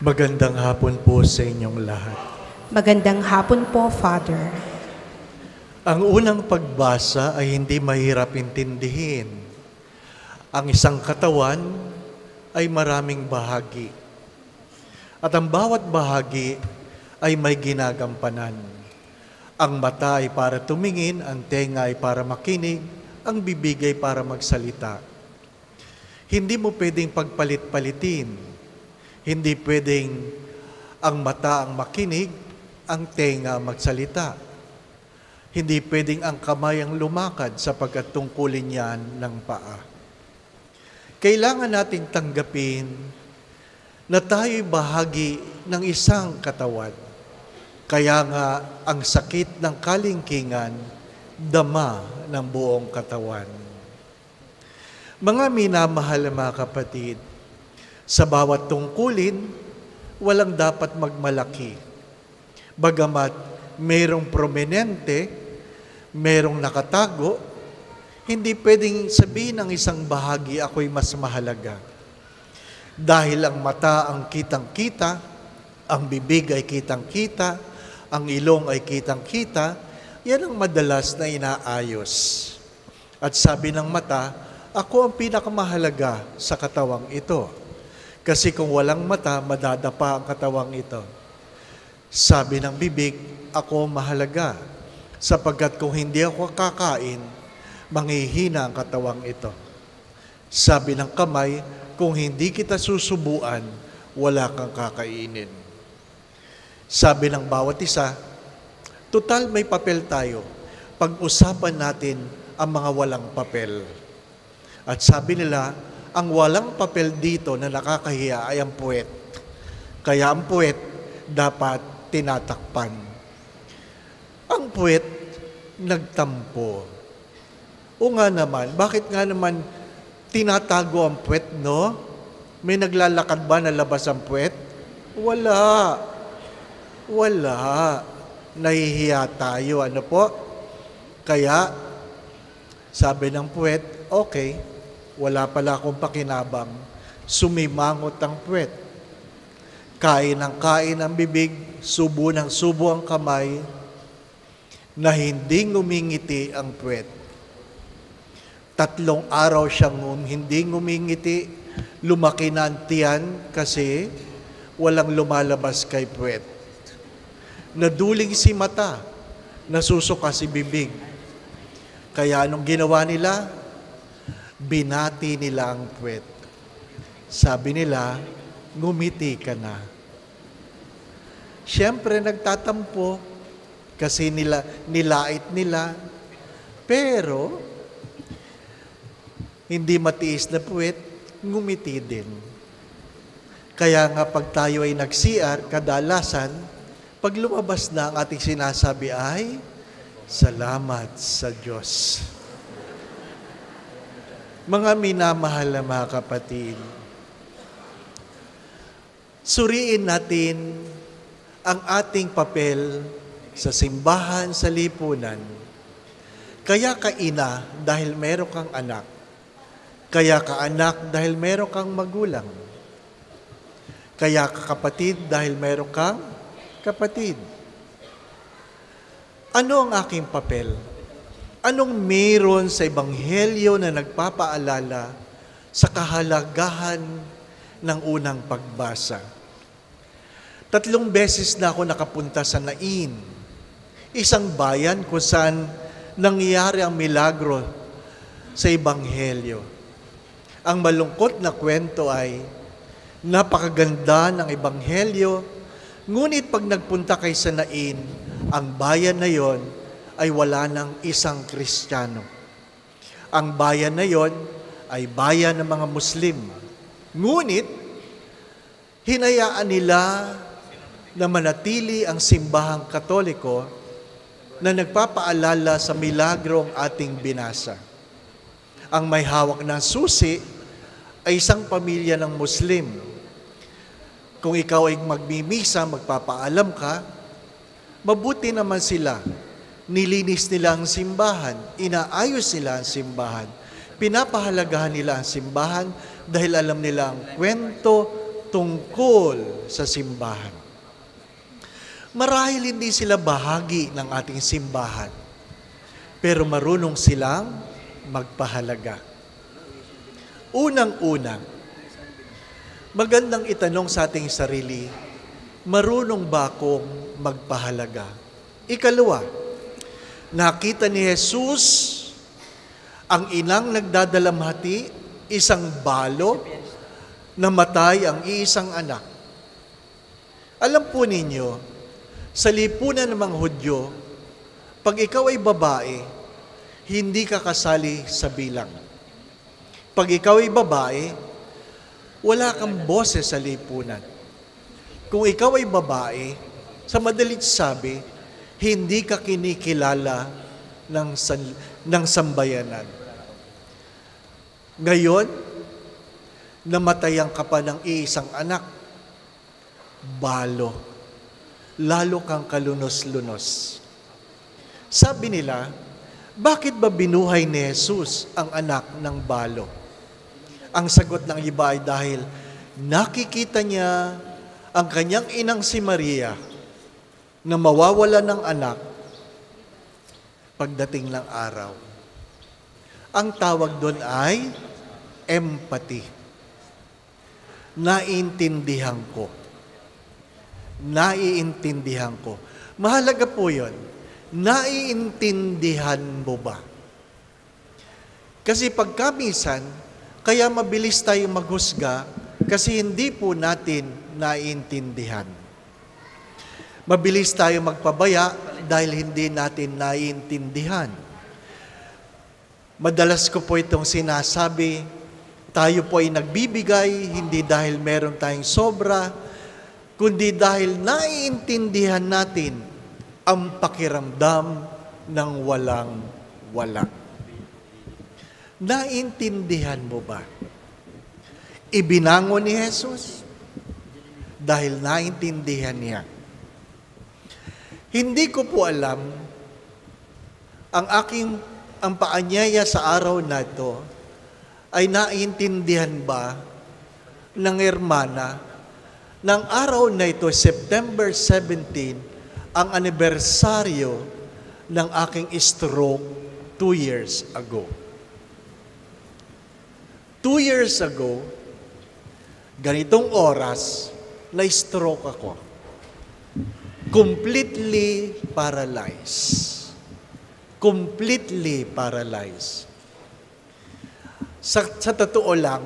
Magandang hapon po sa inyong lahat. Magandang hapon po, Father. Ang unang pagbasa ay hindi mahirap intindihin. Ang isang katawan ay maraming bahagi. At ang bawat bahagi ay may ginagampanan. Ang mata ay para tumingin, ang tenga ay para makinig, ang bibig ay para magsalita. Hindi mo pwedeng pagpalit-palitin. Hindi pwedeng ang mata ang makinig, ang tenga magsalita. Hindi pwedeng ang kamay ang lumakad sapagkat tungkulin yan ng paa. Kailangan nating tanggapin na tayo'y bahagi ng isang katawan. Kaya nga ang sakit ng kalingkingan, dama ng buong katawan. Mga minamahal na mga kapatid, sa bawat tungkulin, walang dapat magmalaki. Bagamat mayroong prominente, mayroong nakatago, hindi pwedeng sabihin ng isang bahagi, ako'y mas mahalaga. Dahil ang mata ang kitang-kita, ang bibig ay kitang-kita, ang ilong ay kitang-kita, yan ang madalas na inaayos. At sabi ng mata, ako ang pinakamahalaga sa katawang ito. Kasi kung walang mata, madadapa ang katawang ito. Sabi ng bibig, ako mahalaga. Sapagkat kung hindi ako kakain, manghihina ang katawang ito. Sabi ng kamay, kung hindi kita susubuan, wala kang kakainin. Sabi ng bawat isa, total may papel tayo. Pag-usapan natin ang mga walang papel. At sabi nila, ang walang papel dito na nakakahiya ay ang puwet. Kaya ang puwet dapat tinatakpan. Ang puwet nagtampo. O nga naman, bakit nga naman tinatago ang puwet, no? May naglalakad ba na labas ang puwet? Wala. Wala. Nahihiya tayo, ano po? Kaya, sabi ng puwet, okay, wala pala akong pakinabang, sumimangot ang puwet. Kain ng kain ang bibig, subo ng subo ang kamay, na hindi ngumingiti ang puwet. 3 araw siyang hindi ngumingiti, lumaki na ang tiyan kasi walang lumalabas kay puwet. Naduling si mata, nasusuka si bibig. Kaya anong ginawa nila? Binati nila ang puwet. Sabi nila, ngumiti ka na. Siyempre nagtatampo kasi nilait nila. Pero, hindi matiis na puwet, ngumiti din. Kaya nga pag tayo ay nag-CR, kadalasan, pag lumabas na ang ating sinasabi ay, salamat sa Diyos. Mga minamahal na mga kapatid, suriin natin ang ating papel sa simbahan, sa lipunan. Kaya ka ina dahil meron kang anak. Kaya ka anak dahil meron kang magulang. Kaya ka kapatid dahil meron kang kapatid. Ano ang aking papel? Anong meron sa Ebanghelyo na nagpapaalala sa kahalagahan ng unang pagbasa? 3 beses na ako nakapunta sa Nain, isang bayan kung saan nangyari ang milagro sa Ebanghelyo. Ang malungkot na kwento ay napakaganda ng Ebanghelyo, ngunit pag nagpunta kay sa Nain, ang bayan na yon ay wala ng isang Kristiyano. Ang bayan na yon ay bayan ng mga Muslim. Ngunit, hinayaan nila na manatili ang simbahang Katoliko na nagpapaalala sa milagrong ating binasa. Ang may hawak ng susi ay isang pamilya ng Muslim. Kung ikaw ay magmimisa, magpapaalam ka, mabuti naman sila. Nilinis nila ang simbahan, inaayos nila ang simbahan, pinapahalagahan nila ang simbahan dahil alam nila ang kwento tungkol sa simbahan. Marahil hindi sila bahagi ng ating simbahan, pero marunong silang magpahalaga. Unang-una, magandang itanong sa ating sarili, marunong ba akong magpahalaga? Ikalawa, nakita ni Jesus ang inang nagdadalamhati, isang balo, namatay ang iisang anak. Alam po ninyo, sa lipunan ng mga Hudyo, pag ikaw ay babae, hindi ka kasali sa bilang. Pag ikaw ay babae, wala kang boses sa lipunan. Kung ikaw ay babae, sa madalit sabi, hindi ka kinikilala ng sambayanan. Ngayon, namatayan ka pa ng iisang anak, balo. Lalo kang kalunos-lunos. Sabi nila, bakit ba binuhay ni Jesus ang anak ng balo? Ang sagot ng iba ay dahil nakikita niya ang kanyang inang si Maria na mawawala ng anak pagdating ng araw. Ang tawag doon ay empathy. Naiintindihan ko. Naiintindihan ko. Mahalaga po yun. Naiintindihan mo ba? Kasi pagkamisan, kaya mabilis tayo maghusga kasi hindi po natin naiintindihan. Mabilis tayo magpabaya dahil hindi natin naiintindihan. Madalas ko po itong sinasabi, tayo po ay nagbibigay, hindi dahil meron tayong sobra, kundi dahil naiintindihan natin ang pakiramdam ng walang-wala. Naiintindihan mo ba? Ibinangon ni Jesus dahil naiintindihan niya. Hindi ko po alam ang paanyaya sa araw na ito ay naiintindihan ba ng hermana ng araw na ito, September 17, ang anibersaryo ng aking stroke 2 years ago. 2 years ago, ganitong oras, na-stroke ako. Completely paralyzed. Completely paralyzed. Sa totoo lang,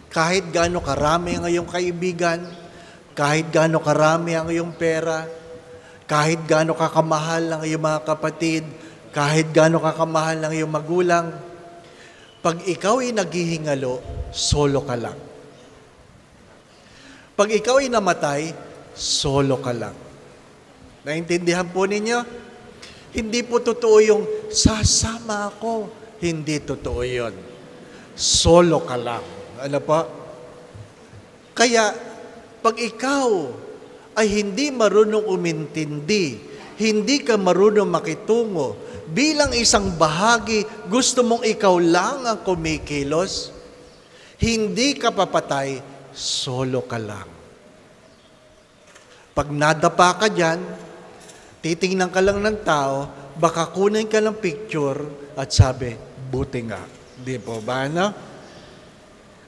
kahit gaano karami ang iyong kaibigan, kahit gaano karami ang iyong pera, kahit gaano kakamahal ang iyong mga kapatid, kahit gaano kakamahal ang iyong magulang, pag ikaw ay naghihingalo, solo ka lang. Pag ikaw ay namatay, solo ka lang. Naintindihan po ninyo? Hindi po totoo yung sasama ako. Hindi totoo yun. Solo ka lang. Ano pa? Kaya, pag ikaw ay hindi marunong umintindi, hindi ka marunong makitungo, bilang isang bahagi, gusto mong ikaw lang ang kumikilos, hindi ka papatay, solo ka lang. Pag nadapa ka dyan, titingnan ka lang ng tao, baka kunin ka ng picture at sabi, buti nga. Di po ba, no?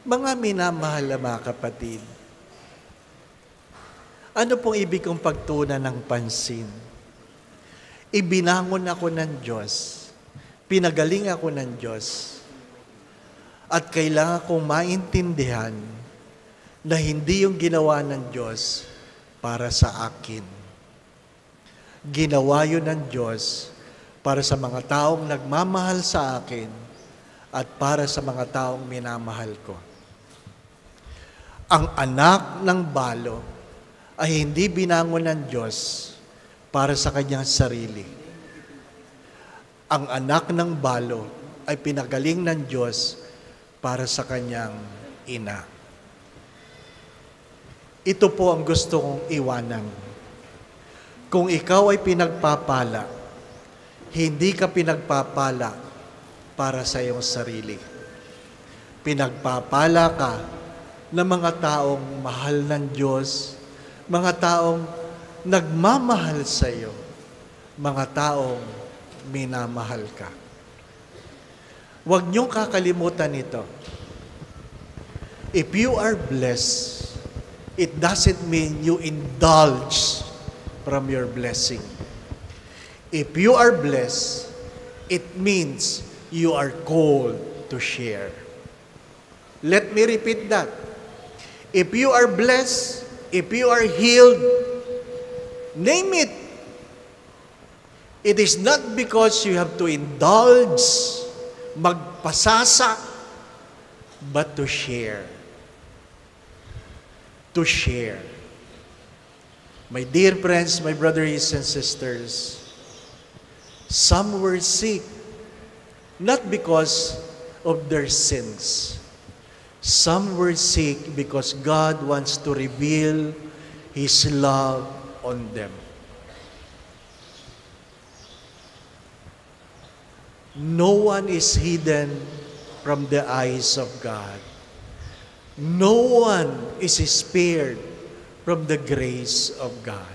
Mga minamahal na mga kapatid, ano pong ibig kong pagtunan ng pansin? Ibinangon ako ng Diyos, pinagaling ako ng Diyos, at kailangan kong maintindihan na hindi yung ginawa ng Diyos para sa akin. Ginawa yun ng Diyos para sa mga taong nagmamahal sa akin at para sa mga taong minamahal ko. Ang anak ng balo ay hindi binangon ng Diyos para sa kanyang sarili. Ang anak ng balo ay pinagaling ng Diyos para sa kanyang ina. Ito po ang gusto kong iwanan. Kung ikaw ay pinagpapala, hindi ka pinagpapala para sa iyong sarili. Pinagpapala ka na mga taong mahal ng Diyos, mga taong nagmamahal sa iyo, mga taong minamahal ka. Huwag niyong kakalimutan ito. If you are blessed, it doesn't mean you indulge from your blessing. If you are blessed, it means you are called to share. Let me repeat that. If you are blessed, if you are healed, name it. It is not because you have to indulge, magpasasa, but to share. To share. My dear friends, my brothers and sisters, some were sick, not because of their sins. Some were sick because God wants to reveal His love on them. No one is hidden from the eyes of God. No one is spared from the grace of God.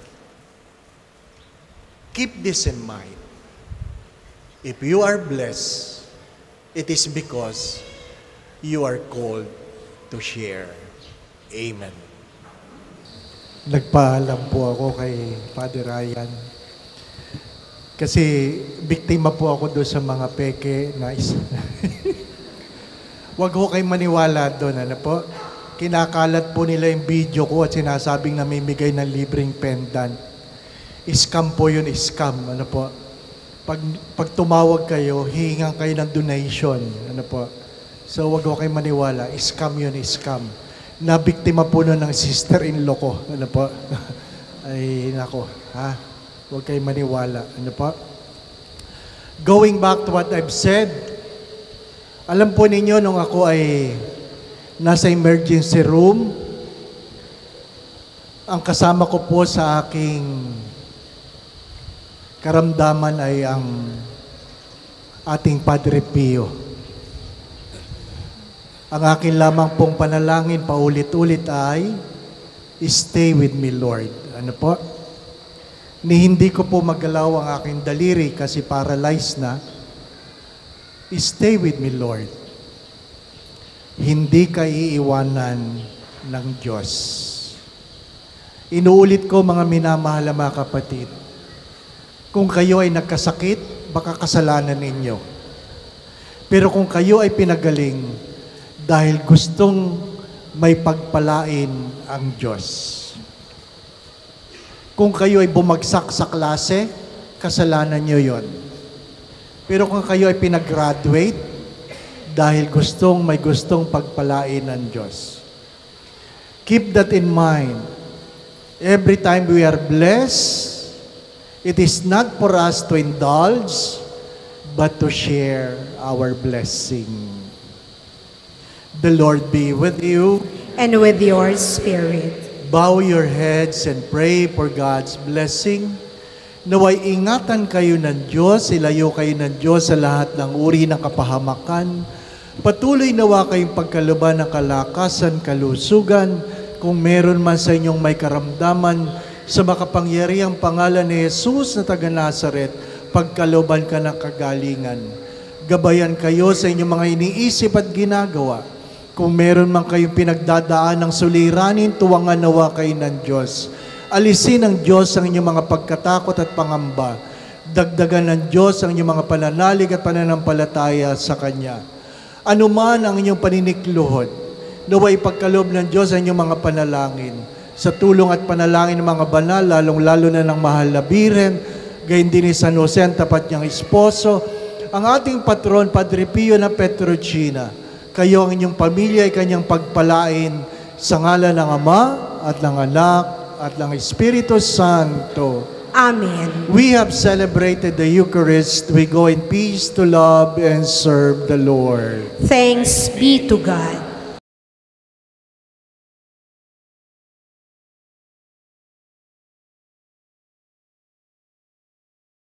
Keep this in mind. If you are blessed, it is because you are called to share. Amen. Nagpaalam po ako kay Father Ryan. Kasi biktima po ako doon sa mga peke na Huwag ho kayo maniwala doon. Ano po? Kinakalat po nila yung video ko at sinasabing namimigay ng libreng pendant. Scam po yun, scam. Ano po? Pag tumawag kayo, hihingan kayo ng donation. Ano po? So huwag ho kayo maniwala. Scam yun, scam. Nabiktima po nun ng sister-in-law ko. Ano po? Ay, nako. Ha? Huwag kayo maniwala. Ano po? Going back to what I've said, alam po ninyo, nung ako ay nasa emergency room, ang kasama ko po sa aking karamdaman ay ang ating Padre Pio. Ang akin lamang pong panalangin paulit-ulit ay, stay with me, Lord. Ano po? Ni hindi ko po magalaw ang aking daliri kasi paralyzed na. Stay with me, Lord. Hindi ka iiwanan ng Diyos. Inuulit ko, mga minamahal mga kapatid, kung kayo ay nagkasakit, baka kasalanan ninyo. Pero kung kayo ay pinagaling, dahil gustong may pagpalain ang Diyos. Kung kayo ay bumagsak sa klase, kasalanan nyo yon. Pero kung kayo ay pinag-graduate, dahil may gustong pagpalain ng Diyos. Keep that in mind. Every time we are blessed, it is not for us to indulge, but to share our blessing. The Lord be with you. And with your spirit. Bow your heads and pray for God's blessing. Naway ingatan kayo ng Diyos, ilayo kayo ng Diyos sa lahat ng uri ng kapahamakan. Patuloy nawa kayong pagkaluban ng kalakasan, kalusugan, kung meron man sa inyong may karamdaman, sa makapangyarihang pangalan ni Jesus na taga Nazaret, pagkaluban ka ng kagalingan. Gabayan kayo sa inyong mga iniisip at ginagawa. Kung meron man kayong pinagdadaan ng suliranin, tuwangan nawa kayo ng Diyos. Alisin ng Diyos ang inyong mga pagkatakot at pangamba. Dagdagan ng Diyos ang inyong mga pananalig at pananampalataya sa Kanya. Ano man ang inyong paninikluhod, naway pagkaloob ng Diyos ang inyong mga panalangin. Sa tulong at panalangin ng mga banal, lalong-lalo na ng mahal na Birhen, gayon din ni San Jose, ang tapat niyang esposo, ang ating patron, Padre Pio na Petrocina, kayo ang inyong pamilya ay kanyang pagpalain sa ngalan ng Ama at ng Anak at ng Espiritu Santo. Amen. We have celebrated the Eucharist. We go in peace to love and serve the Lord. Thanks be to God.